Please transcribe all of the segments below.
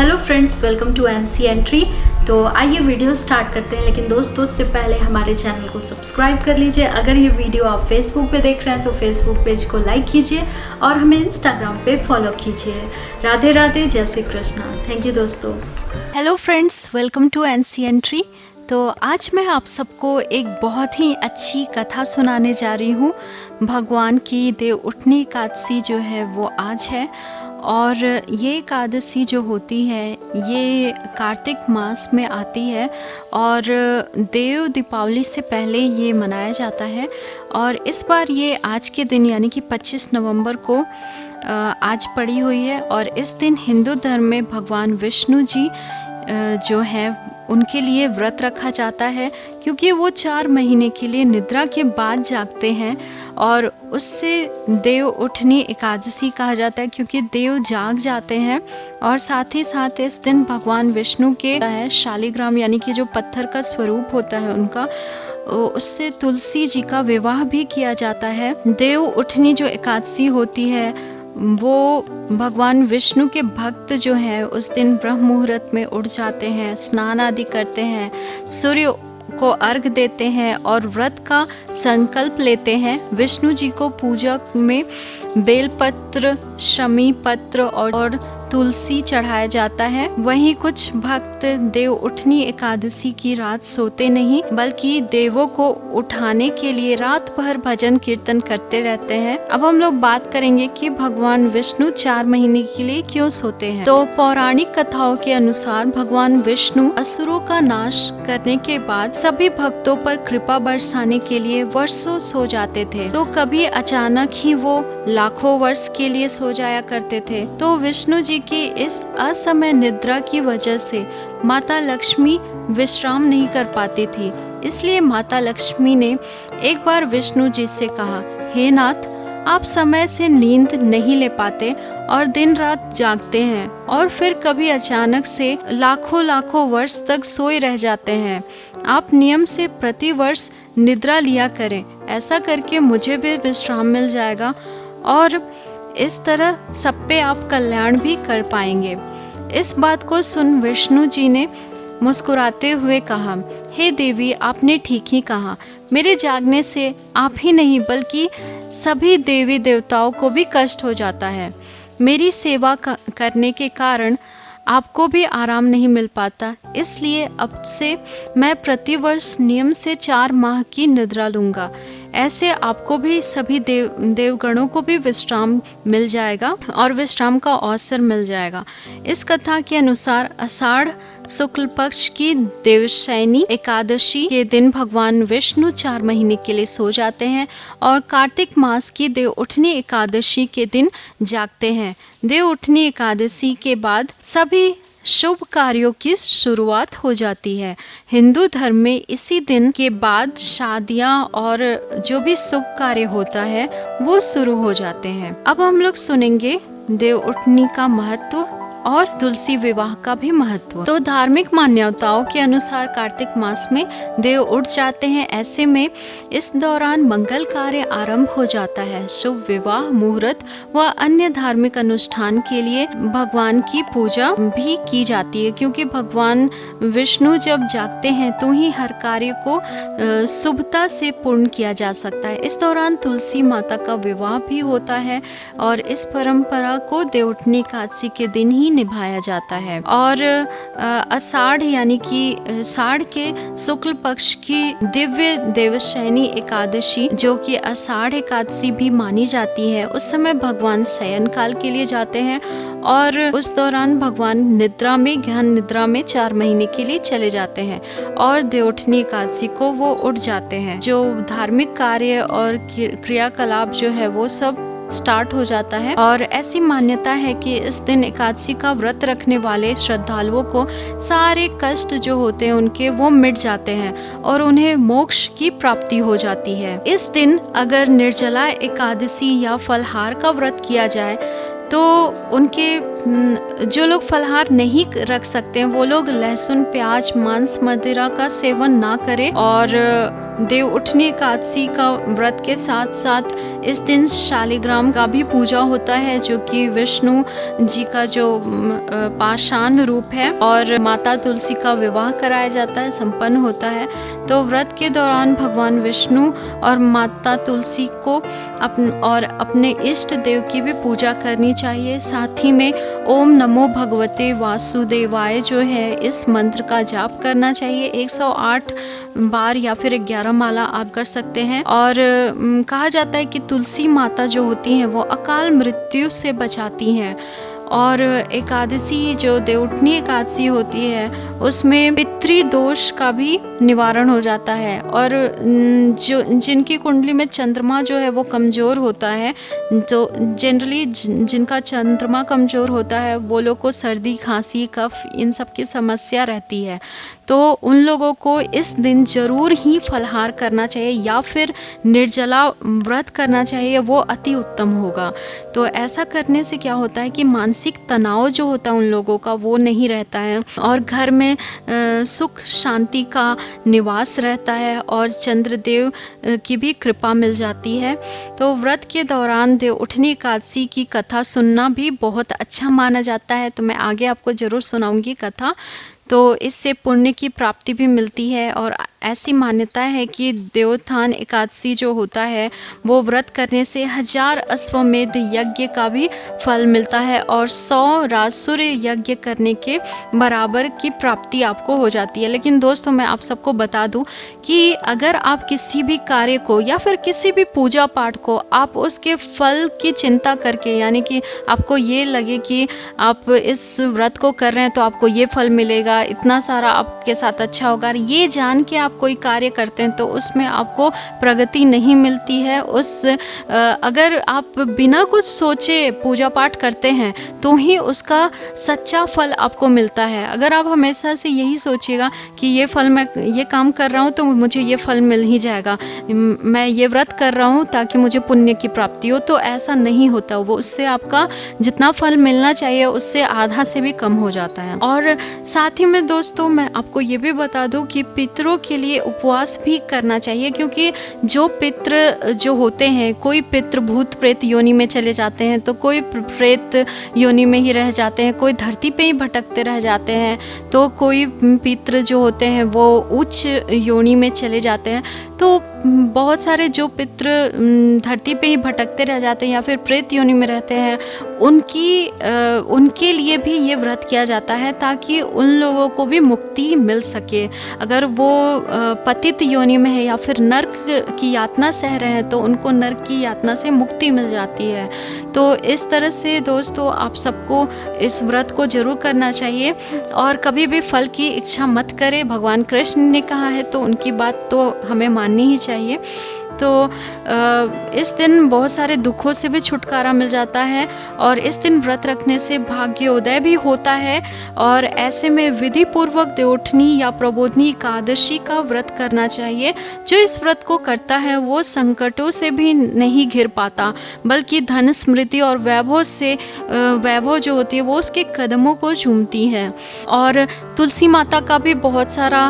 Hello friends, welcome to NC entry. तो आइए video start करते हैं, लेकिन दोस्तों उससे पहले हमारे चैनल को सब्सक्राइब कर लीजिए। अगर ये वीडियो आप फेसबुक पे देख रहे हैं तो फेसबुक पेज को लाइक कीजिए और हमें इंस्टाग्राम पे फॉलो कीजिए। राधे राधे, जय श्री कृष्णा। थैंक यू दोस्तों। Hello friends, welcome to NC entry. तो आज मैं आप सबको एक बहुत ही अच्छी कथा सुनाने जा रही हूँ। भगवान की देव उठनी एकादशी जो है वो आज है, और ये एकादशी जो होती है ये कार्तिक मास में आती है और देव दीपावली से पहले ये मनाया जाता है। और इस बार ये आज के दिन यानी कि 25 नवंबर को आज पड़ी हुई है। और इस दिन हिंदू धर्म में भगवान विष्णु जी जो है उनके लिए व्रत रखा जाता है, क्योंकि वो 4 महीने के लिए निद्रा के बाद जागते हैं और उससे देव उठनी एकादशी कहा जाता है, क्योंकि देव जाग जाते हैं। और साथ ही साथ इस दिन भगवान विष्णु के है शालिग्राम यानी कि जो पत्थर का स्वरूप होता है उनका, उससे तुलसी जी का विवाह भी किया जाता है। देव उठनी जो एकादशी होती है वो भगवान विष्णु के भक्त जो है उस दिन ब्रह्म मुहूर्त में उठ जाते हैं, स्नान आदि करते हैं, सूर्य को अर्घ देते हैं और व्रत का संकल्प लेते हैं। विष्णु जी को पूजा में बेलपत्र, शमी पत्र और तुलसी चढ़ाया जाता है। वहीं कुछ भक्त देव उठनी एकादशी की रात सोते नहीं, बल्कि देवों को उठाने के लिए रात भर भजन कीर्तन करते रहते हैं। अब हम लोग बात करेंगे कि भगवान विष्णु 4 महीने के लिए क्यों सोते हैं। तो पौराणिक कथाओं के अनुसार भगवान विष्णु असुरों का नाश करने के बाद सभी भक्तों पर कृपा बरसाने के लिए वर्षों सो जाते थे। तो कभी अचानक ही वो लाखों वर्ष के लिए सो जाया करते थे। तो विष्णु जी की इस असमय निद्रा की वजह से माता लक्ष्मी विश्राम नहीं कर पाती थी। इसलिए माता लक्ष्मी ने एक बार विष्णु जी से कहा, हे नाथ, आप समय से नींद नहीं ले पाते और दिन रात जागते हैं और फिर कभी अचानक से लाखों वर्ष तक सोए रह जाते हैं। आप नियम से प्रति वर्ष निद्रा लिया करें, ऐसा करके मुझे भी विश्राम मिल जाएगा और इस तरह सब पे आप कल्याण भी कर पाएंगे। इस बात को सुन विष्णु जी ने मुस्कुराते हुए कहा, हे देवी, आपने ठीक ही कहा। मेरे जागने से आप ही नहीं बल्कि सभी देवी देवताओं को भी कष्ट हो जाता है। मेरी सेवा करने के कारण आपको भी आराम नहीं मिल पाता, इसलिए अब से मैं प्रतिवर्ष नियम से 4 माह की निद्रा लूंगा। ऐसे आपको भी सभी देवगणों को भी विश्राम मिल जाएगा और विश्राम का अवसर मिल जाएगा। इस कथा के अनुसार आषाढ़ शुक्ल पक्ष की देवशयनी एकादशी के दिन भगवान विष्णु 4 महीने के लिए सो जाते हैं और कार्तिक मास की देव उठनी एकादशी के दिन जागते हैं। देव उठनी एकादशी के बाद सभी शुभ कार्यों की शुरुआत हो जाती है। हिंदू धर्म में इसी दिन के बाद शादियां और जो भी शुभ कार्य होता है वो शुरू हो जाते हैं। अब हम लोग सुनेंगे देव उठनी का महत्व और तुलसी विवाह का भी महत्व। तो धार्मिक मान्यताओं के अनुसार कार्तिक मास में देव उठ जाते हैं। ऐसे में इस दौरान मंगल कार्य आरंभ हो जाता है। शुभ विवाह मुहूर्त व अन्य धार्मिक अनुष्ठान के लिए भगवान की पूजा भी की जाती है, क्योंकि भगवान विष्णु जब जागते हैं तो ही हर कार्य को शुभता से पूर्ण किया जा सकता है। इस दौरान तुलसी माता का विवाह भी होता है और इस परंपरा को देव उठनी एकादशी के दिन ही निभाया जाता है। और आषाढ़ यानी कि साढ़ के शुक्ल पक्ष की दिव्य देवशयनी एकादशी, जो कि आषाढ़ एकादशी भी मानी जाती है, उस समय भगवान शयन काल के लिए जाते हैं और उस दौरान भगवान निद्रा में, गहन निद्रा में 4 महीने के लिए चले जाते हैं और देव उठनी एकादशी को वो उठ जाते हैं। जो धार्मिक कार्य और क्रियाकलाप जो है वो सब स्टार्ट हो जाता है। और ऐसी मान्यता है कि इस दिन एकादशी का व्रत रखने वाले श्रद्धालुओं को सारे कष्ट जो होते हैं उनके वो मिट जाते हैं और उन्हें मोक्ष की प्राप्ति हो जाती है। इस दिन अगर निर्जला एकादशी या फलहार का व्रत किया जाए तो उनके जो लोग फलाहार नहीं रख सकते हैं वो लोग लहसुन, प्याज, मांस, मदिरा का सेवन ना करें। और देव उठनी एकादशी का व्रत के साथ साथ इस दिन शालिग्राम का भी पूजा होता है, जो कि विष्णु जी का जो पाषाण रूप है, और माता तुलसी का विवाह कराया जाता है, संपन्न होता है। तो व्रत के दौरान भगवान विष्णु और माता तुलसी को अपने इष्ट देव की भी पूजा करनी चाहिए। साथ ही में ओम नमो भगवते वासुदेवाय जो है इस मंत्र का जाप करना चाहिए 108 बार या फिर 11 माला आप कर सकते हैं। और कहा जाता है कि तुलसी माता जो होती हैं वो अकाल मृत्यु से बचाती हैं। और एकादशी जो देवउठनी एकादशी होती है उसमें पितृदोष का भी निवारण हो जाता है। और जो जिनकी कुंडली में चंद्रमा जो है वो कमज़ोर होता है, तो जनरली जिनका चंद्रमा कमज़ोर होता है वो लोग को सर्दी, खांसी, कफ इन सब की समस्या रहती है। तो उन लोगों को इस दिन ज़रूर ही फलाहार करना चाहिए या फिर निर्जला व्रत करना चाहिए, वो अति उत्तम होगा। तो ऐसा करने से क्या होता है कि मानसिक तनाव जो होता है उन लोगों का वो नहीं रहता है, और घर में सुख शांति का निवास रहता है, और चंद्रदेव की भी कृपा मिल जाती है। तो व्रत के दौरान देव उठनी एकादशी की कथा सुनना भी बहुत अच्छा माना जाता है। तो मैं आगे आपको ज़रूर सुनाऊंगी कथा। तो इससे पुण्य की प्राप्ति भी मिलती है। और ऐसी मान्यता है कि देवोत्थान एकादशी जो होता है वो व्रत करने से 1000 अश्वमेध यज्ञ का भी फल मिलता है, और 100 राजसूय यज्ञ करने के बराबर की प्राप्ति आपको हो जाती है। लेकिन दोस्तों मैं आप सबको बता दूं कि अगर आप किसी भी कार्य को या फिर किसी भी पूजा पाठ को आप उसके फल की चिंता करके, यानी कि आपको ये लगे कि आप इस व्रत को कर रहे हैं तो आपको ये फल मिलेगा, इतना सारा आपके साथ अच्छा होगा, ये जान के आप कोई कार्य करते हैं तो उसमें आपको प्रगति नहीं मिलती है। अगर आप बिना कुछ सोचे पूजा पाठ करते हैं तो ही उसका सच्चा फल आपको मिलता है। अगर आप हमेशा से यही सोचिएगा कि ये फल मैं ये काम कर रहा हूँ तो मुझे ये फल मिल ही जाएगा, मैं ये व्रत कर रहा हूँ ताकि मुझे पुण्य की प्राप्ति हो, तो ऐसा नहीं होता। वो उससे आपका जितना फल मिलना चाहिए उससे आधा से भी कम हो जाता है। और साथ ही में दोस्तों मैं आपको ये भी बता दूं कि पितरों के लिए उपवास भी करना चाहिए, क्योंकि जो पितृ जो होते हैं, कोई पितृ भूत प्रेत योनि में चले जाते हैं, तो कोई प्रेत योनि में ही रह जाते हैं, कोई धरती पे ही भटकते रह जाते हैं, तो कोई पितृ जो होते हैं वो उच्च योनि में चले जाते हैं। तो बहुत सारे जो पितृ धरती पे ही भटकते रह जाते हैं या फिर प्रेत योनि में रहते हैं, उनके लिए भी ये व्रत किया जाता है ताकि उन लोगों को भी मुक्ति मिल सके। अगर वो पतित योनि में है या फिर नर्क की यातना सह रहे हैं तो उनको नर्क की यातना से मुक्ति मिल जाती है। तो इस तरह से दोस्तों आप सबको इस व्रत को जरूर करना चाहिए, और कभी भी फल की इच्छा मत करें। भगवान कृष्ण ने कहा है तो उनकी बात तो हमें माननी ही चाहिए। तो इस दिन बहुत सारे दुखों से भी छुटकारा मिल जाता है, और इस दिन व्रत रखने से भाग्योदय भी होता है। और ऐसे में विधि पूर्वक देवउठनी या प्रबोधनी एकादशी का व्रत करना चाहिए। जो इस व्रत को करता है वो संकटों से भी नहीं घिर पाता, बल्कि धन, स्मृति और वैभव जो होती है वो उसके कदमों को चूमती है। और तुलसी माता का भी बहुत सारा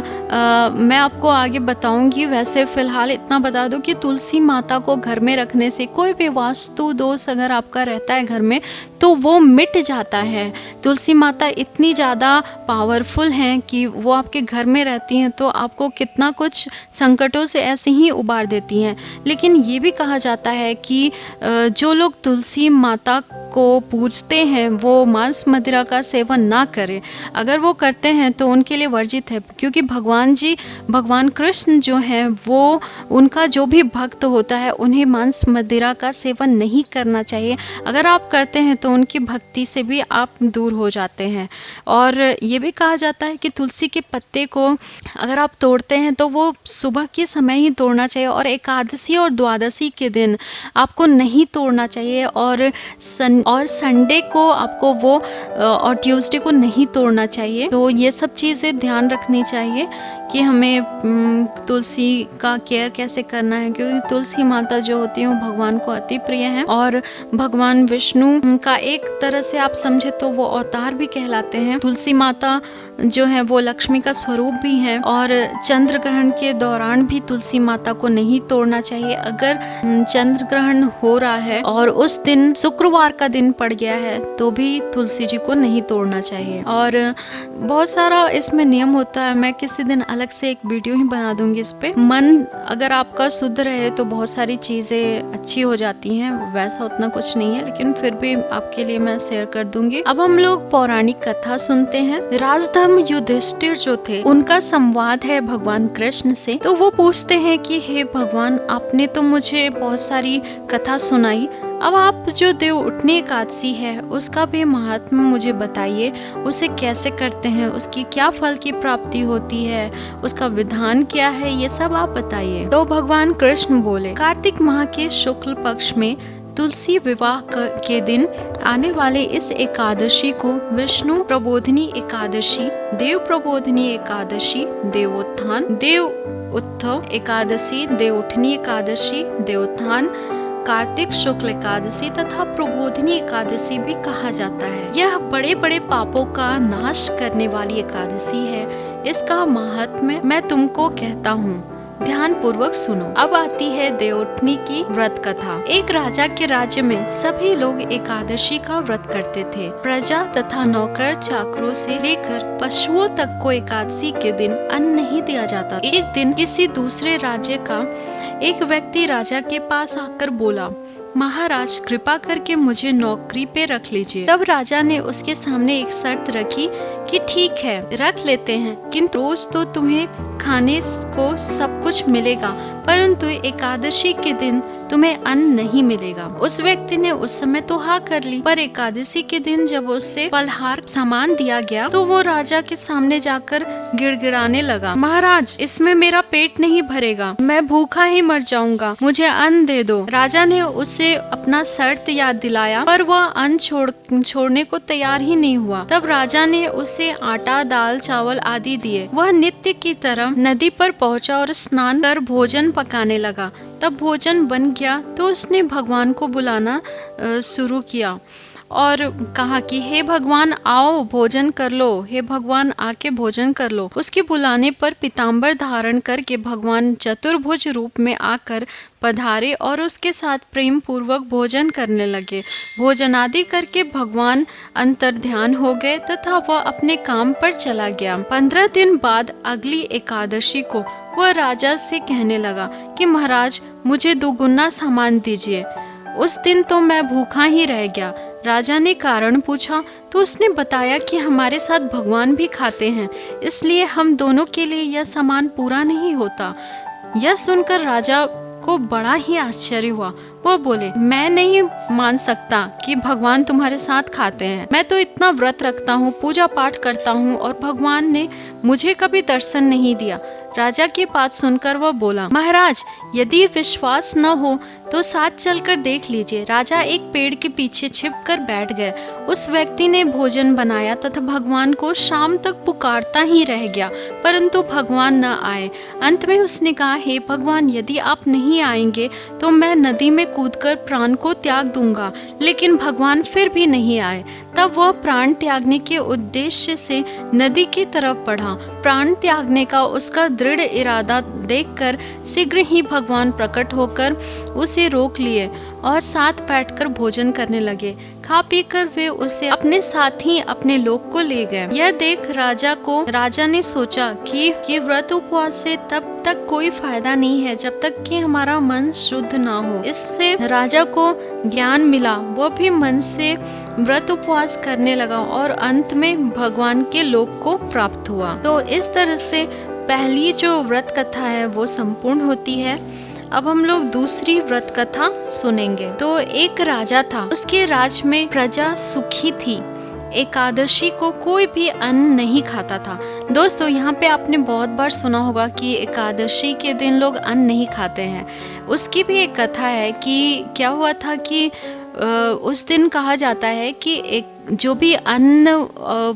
मैं आपको आगे बताऊंगी। वैसे फिलहाल इतना बता दूं कि तुलसी माता को घर में रखने से कोई भी वास्तु दोष अगर आपका रहता है घर में तो वो मिट जाता है। तुलसी माता इतनी ज़्यादा पावरफुल हैं कि वो आपके घर में रहती हैं तो आपको कितना कुछ संकटों से ऐसे ही उबार देती हैं। लेकिन ये भी कहा जाता है कि जो लोग तुलसी माता को पूजते हैं वो मांस मदिरा का सेवन ना करें। अगर वो करते हैं तो उनके लिए वर्जित है, क्योंकि भगवान कृष्ण जो हैं वो उनका जो भी भक्त होता है उन्हें मांस मदिरा का सेवन नहीं करना चाहिए। अगर आप करते हैं तो उनकी भक्ति से भी आप दूर हो जाते हैं। और ये भी कहा जाता है कि तुलसी के पत्ते को अगर आप तोड़ते हैं तो वो सुबह के समय ही तोड़ना चाहिए, और एकादशी और द्वादशी के दिन आपको नहीं तोड़ना चाहिए, और संडे को आपको वो और ट्यूसडे को नहीं तोड़ना चाहिए। तो ये सब चीज़ें ध्यान रखनी चाहिए कि हमें तुलसी का केयर कैसे करना है, क्योंकि तुलसी माता जो होती है वो भगवान को अति प्रिय है और भगवान विष्णु का एक तरह से आप समझे तो वो अवतार भी कहलाते हैं। तुलसी माता जो है वो लक्ष्मी का स्वरूप भी है और चंद्र ग्रहण के दौरान भी तुलसी माता को नहीं तोड़ना चाहिए। अगर चंद्र ग्रहण हो रहा है और उस दिन शुक्रवार का दिन पड़ गया है तो भी तुलसी जी को नहीं तोड़ना चाहिए। और बहुत सारा इसमें नियम होता है, मैं किसी दिन अलग से एक वीडियो ही बना दूंगी इस पे। मन अगर आपका शुद्ध रहे तो बहुत सारी चीजें अच्छी हो जाती हैं, वैसा उतना कुछ नहीं है लेकिन फिर भी आपके लिए मैं शेयर कर दूंगी। अब हम लोग पौराणिक कथा सुनते हैं। राजधर्म युधिष्ठिर जो थे उनका संवाद है भगवान कृष्ण से। तो वो पूछते हैं कि हे भगवान, आपने तो मुझे बहुत सारी कथा सुनाई, अब आप जो देव उठनी एकादशी है उसका भी महात्म्य मुझे बताइए। उसे कैसे करते हैं, उसकी क्या फल की प्राप्ति होती है, उसका विधान क्या है, ये सब आप बताइए। तो भगवान कृष्ण बोले, कार्तिक माह के शुक्ल पक्ष में तुलसी विवाह के दिन आने वाले इस एकादशी को विष्णु प्रबोधिनी एकादशी, देव प्रबोधिनी एकादशी, देवोत्थान, देव उत्थव एकादशी, देव उठनी एकादशी, देवोत्थान, कार्तिक शुक्ल एकादशी तथा प्रबोधिनी एकादशी भी कहा जाता है। यह बड़े बड़े पापों का नाश करने वाली एकादशी है। इसका महात्म्य मैं तुमको कहता हूँ, ध्यान पूर्वक सुनो। अब आती है देवउठनी की व्रत कथा। एक राजा के राज्य में सभी लोग एकादशी का व्रत करते थे। प्रजा तथा नौकर चाकरों से लेकर पशुओं तक को एकादशी के दिन अन्न नहीं दिया जाता। एक दिन किसी दूसरे राज्य का एक व्यक्ति राजा के पास आकर बोला, महाराज कृपा करके मुझे नौकरी पे रख लीजिए। तब राजा ने उसके सामने एक शर्त रखी कि ठीक है रख लेते हैं, किंतु रोज तो तुम्हें खाने को सब कुछ मिलेगा, परंतु एकादशी के दिन तुम्हें अन्न नहीं मिलेगा। उस व्यक्ति ने उस समय तो हाँ कर ली, पर एकादशी के दिन जब उससे फलहार सामान दिया गया तो वो राजा के सामने जाकर गिड़गिड़ाने लगा, महाराज इसमें मेरा पेट नहीं भरेगा, मैं भूखा ही मर जाऊंगा, मुझे अन्न दे दो। राजा ने उसे अपना शर्त याद दिलाया, पर वह अन्न छोड़ने को तैयार ही नहीं हुआ। तब राजा ने उसे आटा, दाल, चावल आदि दिए। वह नित्य की तरह नदी पर पहुंचा और स्नान कर भोजन पकाने लगा। तब भोजन बन गया तो उसने भगवान को बुलाना शुरू किया और कहा कि हे भगवान आओ भोजन कर लो, हे भगवान आके भोजन कर लो। उसके बुलाने पर पीताम्बर धारण करके भगवान चतुर्भुज रूप में आकर पधारे और उसके साथ प्रेम पूर्वक भोजन करने लगे। भोजन आदि करके भगवान अंतर्ध्यान हो गए तथा वह अपने काम पर चला गया। 15 दिन बाद अगली एकादशी को वह राजा से कहने लगा कि महाराज मुझे दोगुना सामान दीजिए। उस दिन तो मैं भूखा ही रह गया। राजा ने कारण पूछा तो उसने बताया कि हमारे साथ भगवान भी खाते हैं, इसलिए हम दोनों के लिए यह सामान पूरा नहीं होता। यह सुनकर राजा को बड़ा ही आश्चर्य हुआ। वो बोले, मैं नहीं मान सकता कि भगवान तुम्हारे साथ खाते हैं। मैं तो इतना व्रत रखता हूँ, पूजा पाठ करता हूँ और भगवान ने मुझे कभी दर्शन नहीं दिया। राजा की बात सुनकर वह बोला, महाराज यदि विश्वास न हो तो साथ चलकर देख लीजिए। राजा एक पेड़ के पीछे छिपकर बैठ गए। उस व्यक्ति ने भोजन बनाया तथा भगवान को शाम तक पुकारता ही रह गया, परंतु भगवान न आए। अंत में उसने कहा, हे भगवान यदि आप नहीं आएंगे तो मैं नदी में कूदकर प्राण को त्याग दूंगा। लेकिन भगवान फिर भी नहीं आए। तब वह प्राण त्यागने के उद्देश्य से नदी की तरफ बढ़ा। प्राण त्यागने का उसका दृढ़ इरादा देखकर शीघ्र ही भगवान प्रकट होकर उसे रोक लिए और साथ बैठकर भोजन करने लगे। खा पीकर वे उसे अपने साथ ही अपने लोक को ले गए। यह देख राजा ने सोचा कि व्रत उपवास से तब तक कोई फायदा नहीं है जब तक कि हमारा मन शुद्ध ना हो। इससे राजा को ज्ञान मिला, वह भी मन से व्रत उपवास करने लगा और अंत में भगवान के लोक को प्राप्त हुआ। तो इस तरह से पहली जो व्रत कथा है वो संपूर्ण होती है। अब हम लोग दूसरी व्रत कथा सुनेंगे। तो एक राजा था, उसके राज्य में प्रजा सुखी थी। एकादशी को कोई भी अन्न नहीं खाता था। दोस्तों यहाँ पे आपने बहुत बार सुना होगा कि एकादशी के दिन लोग अन्न नहीं खाते हैं। उसकी भी एक कथा है कि क्या हुआ था कि उस दिन कहा जाता है कि एक जो भी अन्न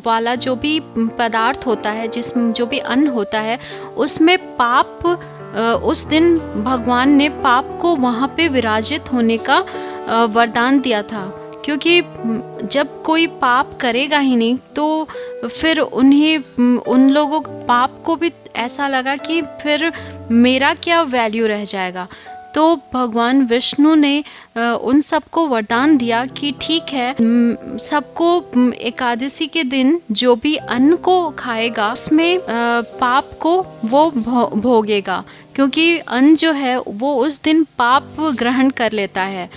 वाला जो भी पदार्थ होता है, जिसमें जो भी अन्न होता है, उसमें पाप उस दिन भगवान ने पाप को वहाँ पे विराजित होने का वरदान दिया था। क्योंकि जब कोई पाप करेगा ही नहीं तो फिर उन लोगों पाप को भी ऐसा लगा कि फिर मेरा क्या वैल्यू रह जाएगा। तो भगवान विष्णु ने उन सबको वरदान दिया कि ठीक है, सबको एकादशी के दिन जो भी अन्न को खाएगा उसमें पाप को वो भोगेगा, क्योंकि अन्न जो है वो उस दिन पाप ग्रहण कर लेता है।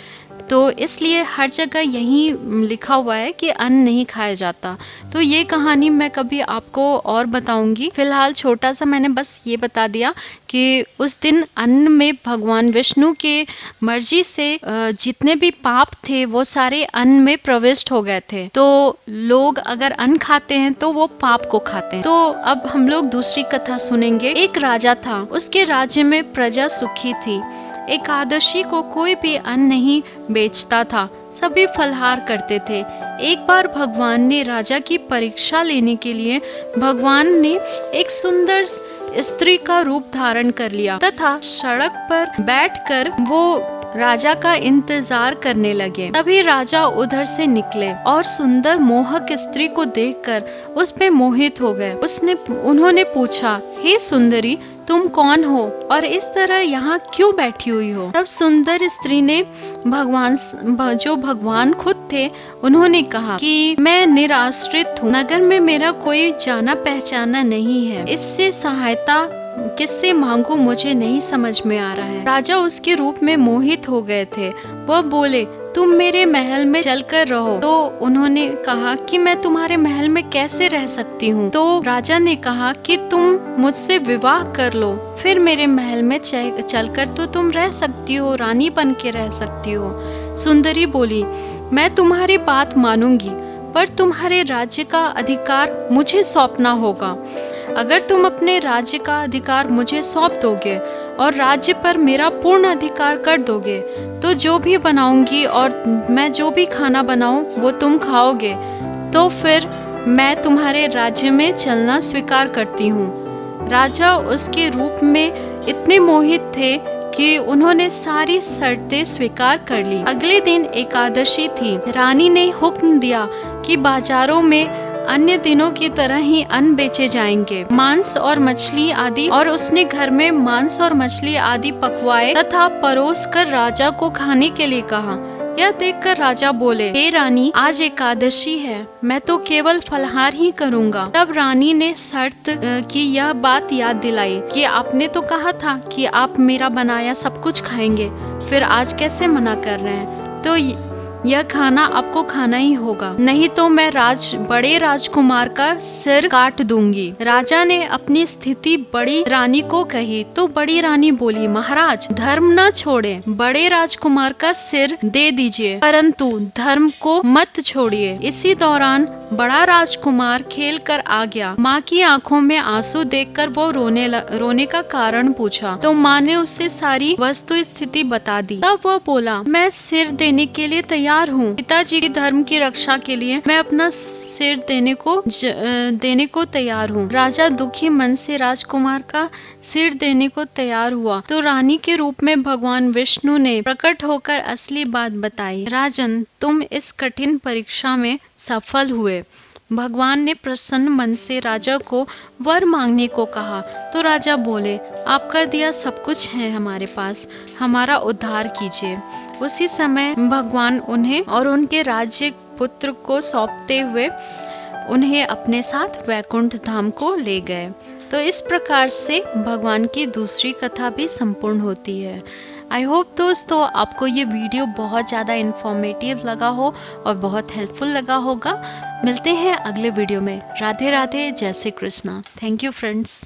तो इसलिए हर जगह यही लिखा हुआ है कि अन्न नहीं खाया जाता। तो ये कहानी मैं कभी आपको और बताऊंगी। फिलहाल छोटा सा मैंने बस ये बता दिया कि उस दिन अन्न में भगवान विष्णु के मर्जी से जितने भी पाप थे वो सारे अन्न में प्रविष्ट हो गए थे। तो लोग अगर अन्न खाते हैं तो वो पाप को खाते हैं। तो अब हम लोग दूसरी कथा सुनेंगे। एक राजा था, उसके राज्य में प्रजा सुखी थी। एकादशी को कोई भी अन्न नहीं बेचता था, सभी फलहार करते थे। एक बार भगवान ने राजा की परीक्षा लेने के लिए भगवान ने एक सुंदर स्त्री का रूप धारण कर लिया तथा सड़क पर बैठकर वो राजा का इंतजार करने लगे। तभी राजा उधर से निकले और सुंदर मोहक स्त्री को देखकर उस पे मोहित हो गए। उन्होंने पूछा, हे सुंदरी, तुम कौन हो और इस तरह यहाँ क्यों बैठी हुई हो? तब सुंदर स्त्री ने जो भगवान खुद थे, उन्होंने कहा कि मैं निराश्रित हूँ, नगर में मेरा कोई जाना पहचाना नहीं है, इससे सहायता किससे मांगू मुझे नहीं समझ में आ रहा है। राजा उसके रूप में मोहित हो गए थे। वह बोले, तुम मेरे महल में चलकर रहो। तो उन्होंने कहा कि मैं तुम्हारे महल में कैसे रह सकती हूँ? तो राजा ने कहा कि तुम मुझसे विवाह कर लो, फिर मेरे महल में चलकर तो तुम रह सकती हो, रानी बन के रह सकती हो। सुंदरी बोली, मैं तुम्हारी बात मानूंगी, पर तुम्हारे राज्य का अधिकार मुझे सौंपना होगा। अगर तुम अपने राज्य का अधिकार मुझे सौंप दोगे और राज्य पर मेरा पूर्ण अधिकार कर दोगे, तो जो भी बनाऊंगी और मैं जो भी खाना बनाऊं वो तुम खाओगे, तो फिर मैं तुम्हारे राज्य में चलना स्वीकार करती हूँ। राजा उसके रूप में इतने मोहित थे कि उन्होंने सारी शर्तें स्वीकार कर ली। अगले दिन एकादशी थी। रानी ने हुक्म दिया कि बाजारों में अन्य दिनों की तरह ही अन्न बेचे जाएंगे, मांस और मछली आदि, और उसने घर में मांस और मछली आदि पकवाए तथा परोस कर राजा को खाने के लिए कहा। यह देखकर राजा बोले, हे रानी, आज एकादशी है, मैं तो केवल फलहार ही करूँगा। तब रानी ने शर्त की यह बात याद दिलाई कि आपने तो कहा था कि आप मेरा बनाया सब कुछ खाएंगे, फिर आज कैसे मना कर रहे हैं? तो यह खाना आपको खाना ही होगा, नहीं तो मैं बड़े राजकुमार का सिर काट दूंगी। राजा ने अपनी स्थिति बड़ी रानी को कही तो बड़ी रानी बोली, महाराज, धर्म न छोड़े, बड़े राजकुमार का सिर दे दीजिए, परंतु धर्म को मत छोड़िए। इसी दौरान बड़ा राजकुमार खेल कर आ गया। माँ की आंखों में आंसू देखकर वो रोने का कारण पूछा, तो माँ ने उसे सारी वस्तु स्थिति बता दी। तब वो बोला, मैं सिर देने के लिए तैयार हूँ, पिताजी के धर्म की रक्षा के लिए मैं अपना सिर देने को तैयार हूँ। राजा दुखी मन से राजकुमार का सिर देने को तैयार हुआ तो रानी के रूप में भगवान विष्णु ने प्रकट होकर असली बात बताई। राजन, तुम इस कठिन परीक्षा में सफल हुए। भगवान ने प्रसन्न मन से राजा को वर मांगने को कहा तो राजा बोले, आपका दिया सब कुछ है हमारे पास, हमारा उद्धार कीजिए। उसी समय भगवान उन्हें और उनके राज्य पुत्र को सौंपते हुए उन्हें अपने साथ वैकुंठ धाम को ले गए। तो इस प्रकार से भगवान की दूसरी कथा भी संपूर्ण होती है। आई होप दोस्तों आपको ये वीडियो बहुत ज़्यादा इन्फॉर्मेटिव लगा हो और बहुत हेल्पफुल लगा होगा। मिलते हैं अगले वीडियो में। राधे राधे, जय Shri Krishna. Thank you friends.